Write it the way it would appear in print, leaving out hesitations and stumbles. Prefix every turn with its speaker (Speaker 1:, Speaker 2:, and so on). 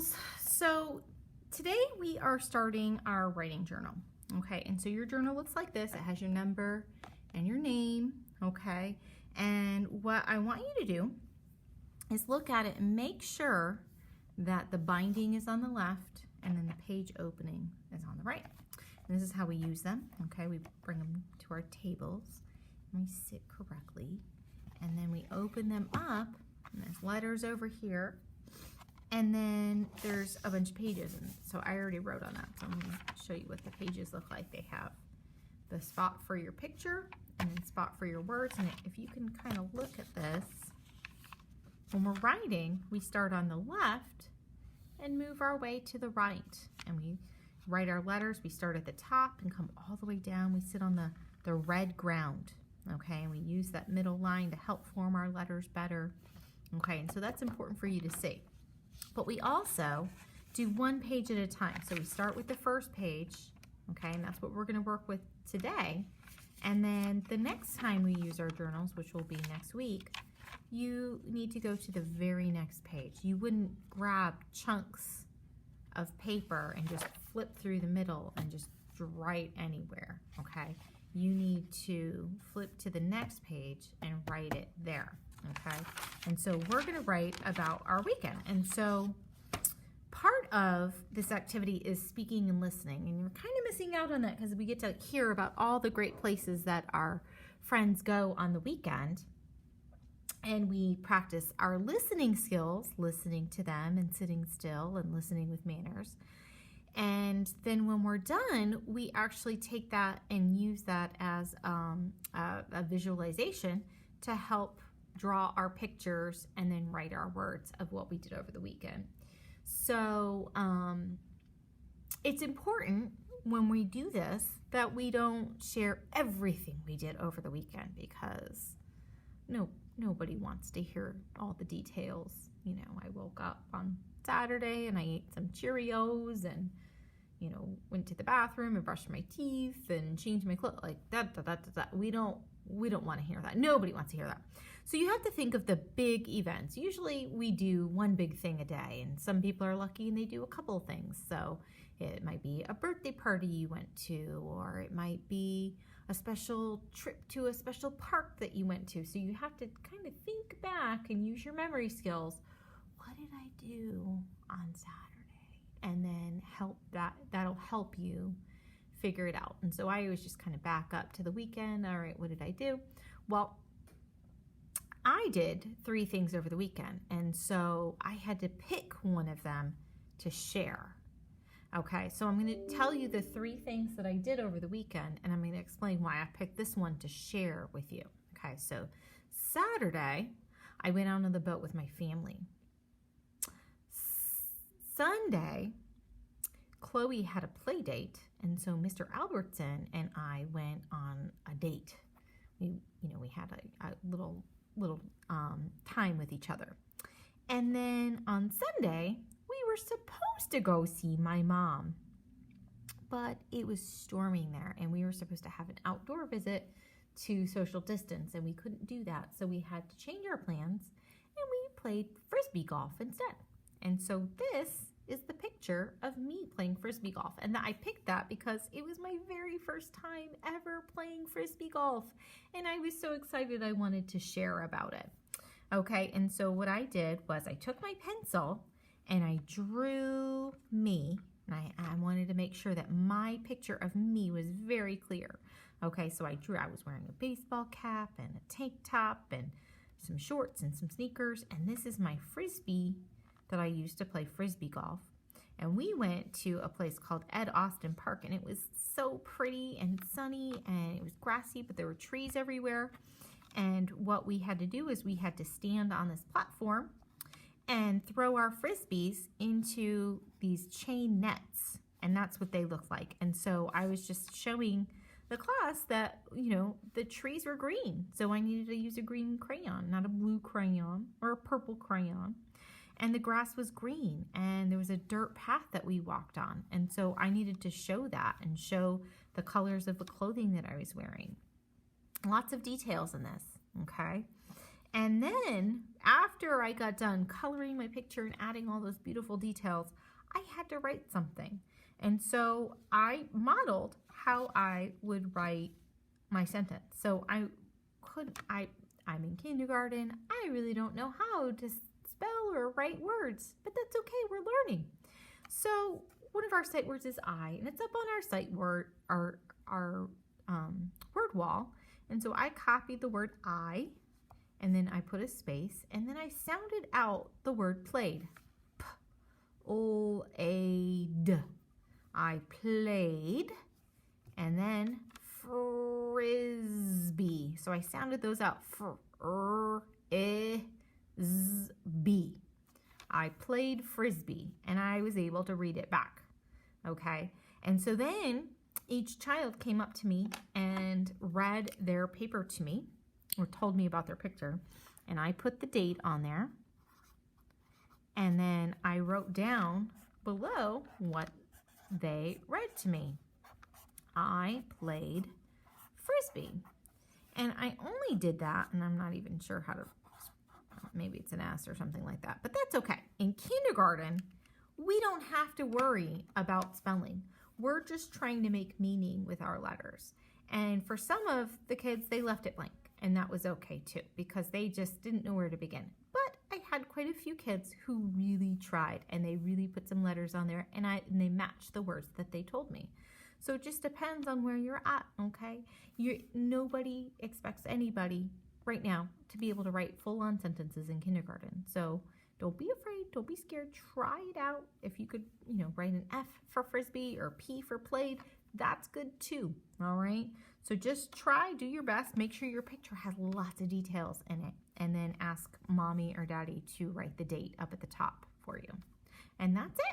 Speaker 1: girls. So today we are starting our writing journal. Okay, and so your journal looks like this. It has your number and your name. Okay, and what I want you to do is look at it and make sure that the binding is on the left and then the page opening is on the right. And this is how we use them. Okay, we bring them to our tables and we sit correctly, and then we open them up, and there's letters over here. And then there's a bunch of pages, and so I already wrote on that. So I'm going to show you what the pages look like. They have the spot for your picture and then spot for your words. And if you can kind of look at this, when we're writing, we start on the left and move our way to the right. And we write our letters. We start at the top and come all the way down. We sit on the red ground, okay? And we use that middle line to help form our letters better, okay? And so that's important for you to see. But we also do one page at a time. So we start with the first page, okay, and that's what we're going to work with today. And then the next time we use our journals, which will be next week, you need to go to the very next page. You wouldn't grab chunks of paper and just flip through the middle and just write anywhere, okay? You need to flip to the next page and write it there. Okay, and so we're going to write about our weekend. And so part of this activity is speaking and listening, and you're kind of missing out on that because we get to hear about all the great places that our friends go on the weekend, and we practice our listening skills, listening to them and sitting still and listening with manners. And then when we're done, we actually take that and use that as a visualization to help draw our pictures and then write our words of what we did over the weekend. So it's important when we do this that we don't share everything we did over the weekend, because nobody wants to hear all the details. You know, I woke up on Saturday and I ate some Cheerios and, you know, went to the bathroom and brushed my teeth and changed my clothes, like that. We don't want to hear that. Nobody wants to hear that. So you have to think of the big events. Usually we do one big thing a day, and some people are lucky and they do a couple of things. So it might be a birthday party you went to, or it might be a special trip to a special park that you went to. So you have to kind of think back and use your memory skills. What did I do on Saturday? And then that'll help you figure it out. And so I always just kind of back up to the weekend. All right, what did I do? Well, I did 3 things over the weekend, and so I had to pick one of them to share. Okay, so I'm going to tell you the 3 things that I did over the weekend, and I'm going to explain why I picked this one to share with you. Okay, so Saturday, I went out on the boat with my family. Sunday, Chloe had a play date, and so Mr. Albertson and I went on a date. We had a little time with each other. And then on Sunday, we were supposed to go see my mom, but it was storming there, and we were supposed to have an outdoor visit to social distance, and we couldn't do that. So we had to change our plans, and we played Frisbee golf instead. And so this is the picture of me playing Frisbee golf. And I picked that because it was my very first time ever playing Frisbee golf. And I was so excited I wanted to share about it. Okay, and so what I did was I took my pencil and I drew me. And I wanted to make sure that my picture of me was very clear. Okay, so I was wearing a baseball cap and a tank top and some shorts and some sneakers. And this is my Frisbee that I used to play Frisbee golf. And we went to a place called Ed Austin Park, and it was so pretty and sunny, and it was grassy, but there were trees everywhere. And what we had to do is we had to stand on this platform and throw our Frisbees into these chain nets, and that's what they look like. And so I was just showing the class that, the trees were green. So I needed to use a green crayon, not a blue crayon or a purple crayon. And the grass was green, and there was a dirt path that we walked on. And so I needed to show that and show the colors of the clothing that I was wearing. Lots of details in this, okay? And then after I got done coloring my picture and adding all those beautiful details, I had to write something. And so I modeled how I would write my sentence. So I'm in kindergarten. I really don't know how to spell or write words, but that's okay. We're learning. So one of our sight words is I, and it's up on our sight word, our word wall. And so I copied the word I, and then I put a space, and then I sounded out the word played. P-O-A-D. I played, and then frisbee. So I sounded those out. Frisbee. I played frisbee, and I was able to read it back. Okay, and so then each child came up to me and read their paper to me, or told me about their picture, and I put the date on there, and then I wrote down below what they read to me. I played frisbee, and I only did that, and I'm not even sure how to, maybe it's an S or something like that, but that's okay. In kindergarten, we don't have to worry about spelling. We're just trying to make meaning with our letters. And for some of the kids, they left it blank, and that was okay too, because they just didn't know where to begin. But I had quite a few kids who really tried, and they really put some letters on there, and they matched the words that they told me. So it just depends on where you're at, okay? Nobody expects anybody right now to be able to write full-on sentences in kindergarten. So don't be afraid, don't be scared, try it out. If you could, write an F for frisbee or P for played, that's good too, all right? So just try, do your best, make sure your picture has lots of details in it, and then ask mommy or daddy to write the date up at the top for you. And that's it.